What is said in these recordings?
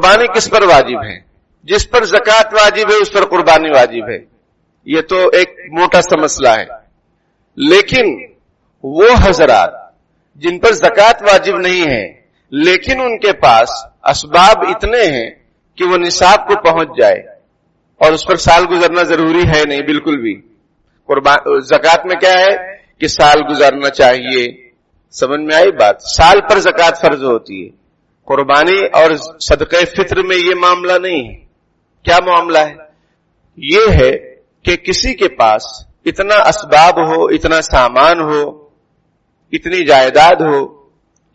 قربانی کس پر واجب ہے؟ جس پر زکوٰۃ واجب ہے اس پر قربانی واجب ہے. یہ تو ایک موٹا سا مسئلہ ہے. لیکن وہ حضرات جن پر زکوٰۃ واجب نہیں ہے لیکن ان کے پاس اسباب اتنے ہیں کہ وہ نصاب کو پہنچ جائے اور اس پر سال گزرنا ضروری ہے نہیں بالکل بھی. زکوٰۃ میں کیا ہے کہ سال گزرنا چاہیے. سمجھ میں آئی بات؟ سال پر زکوٰۃ فرض ہوتی ہے. قربانی اور صدقہ فطر میں یہ معاملہ نہیں ہے. کیا معاملہ ہے؟ یہ ہے کہ کسی کے پاس اتنا اسباب ہو، اتنا سامان ہو، اتنی جائیداد ہو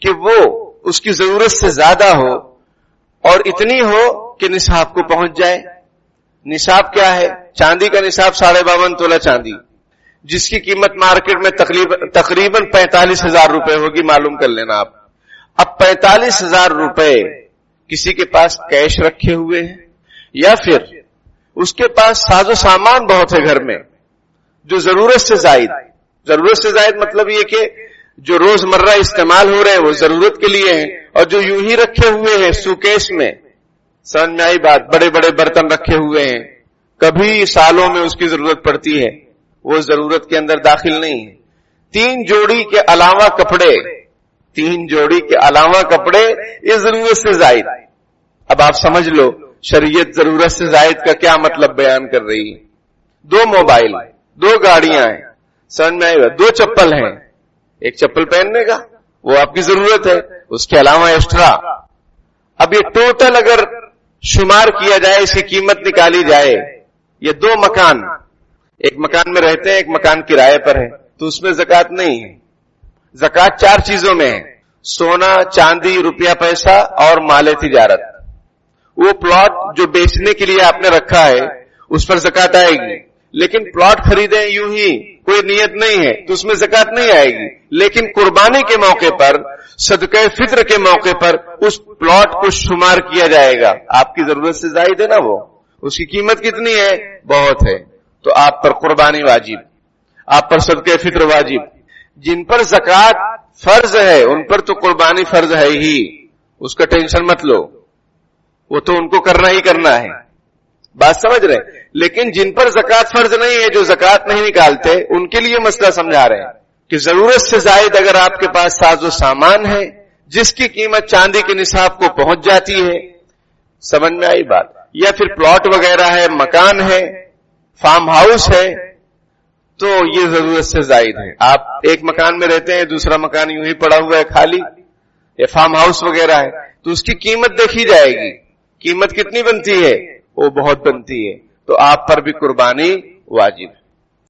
کہ وہ اس کی ضرورت سے زیادہ ہو اور اتنی ہو کہ نصاب کو پہنچ جائے. نصاب کیا ہے؟ چاندی کا نصاب 52.5 تولہ چاندی، جس کی قیمت مارکیٹ میں تقریباً 45,000 روپے ہوگی. معلوم کر لینا آپ. اب 45,000 روپے کسی کے پاس کیش رکھے ہوئے ہیں یا پھر اس کے پاس ساز و سامان بہت ہے گھر میں جو ضرورت سے زائد مطلب یہ کہ جو روز مرہ استعمال ہو رہے ہیں وہ ضرورت کے لیے ہیں اور جو یوں ہی رکھے ہوئے ہیں سوکیس میں. سمجھ میں آئی بات؟ بڑے بڑے برتن رکھے ہوئے ہیں، کبھی سالوں میں اس کی ضرورت پڑتی ہے، وہ ضرورت کے اندر داخل نہیں ہے. 3 جوڑی کے علاوہ کپڑے یہ ضرورت سے زائد. اب آپ سمجھ لو شریعت ضرورت سے زائد کا کیا مطلب بیان کر رہی ہے. 2 موبائل، 2 گاڑیاں ہیں، سمجھ میں آئی بات؟ 2 چپل ہیں. ایک چپل پہننے کا وہ آپ کی ضرورت ہے، اس کے علاوہ ایکسٹرا. اب یہ ٹوٹل اگر شمار کیا جائے، اس کی قیمت نکالی جائے، یہ 2 مکان، ایک مکان میں رہتے ہیں، ایک مکان کرائے پر ہے، تو اس میں زکوٰۃ نہیں ہے. زکوٰۃ 4 چیزوں میں ہے: سونا، چاندی، روپیہ پیسہ اور مال تجارت. وہ پلاٹ جو بیچنے کے لیے آپ نے رکھا ہے اس پر زکوٰۃ آئے گی. لیکن پلاٹ خریدیں یوں ہی، کوئی نیت نہیں ہے، تو اس میں زکوٰۃ نہیں آئے گی. لیکن قربانی کے موقع پر، صدقہ فطر کے موقع پر اس پلاٹ کو شمار کیا جائے گا. آپ کی ضرورت سے زائد ہے نا، وہ اس کی قیمت کتنی ہے؟ بہت ہے. تو آپ پر قربانی واجب، آپ پر صدقہ فطر واجب. جن پر زکوٰۃ فرض ہے ان پر تو قربانی فرض ہے ہی، اس کا ٹینشن مت لو، وہ تو ان کو کرنا ہی کرنا ہے. بات سمجھ رہے؟ لیکن جن پر زکوٰۃ فرض نہیں ہے، جو زکوٰۃ نہیں نکالتے، ان کے لیے مسئلہ سمجھا رہے ہیں کہ ضرورت سے زائد اگر آپ کے پاس ساز و سامان ہے جس کی قیمت چاندی کے نصاب کو پہنچ جاتی ہے، سمجھ میں آئی بات؟ یا پھر پلاٹ وغیرہ ہے، مکان ہے، فارم ہاؤس ہے، تو یہ ضرورت سے زائد ہے. آپ ایک مکان میں رہتے ہیں، دوسرا مکان یوں ہی پڑا ہوا ہے خالی، یا فارم ہاؤس وغیرہ ہے، تو اس کی قیمت دیکھی جائے گی. قیمت کتنی بنتی ہے؟ وہ بہت بنتی ہے. تو آپ پر بھی قربانی واجب ہے.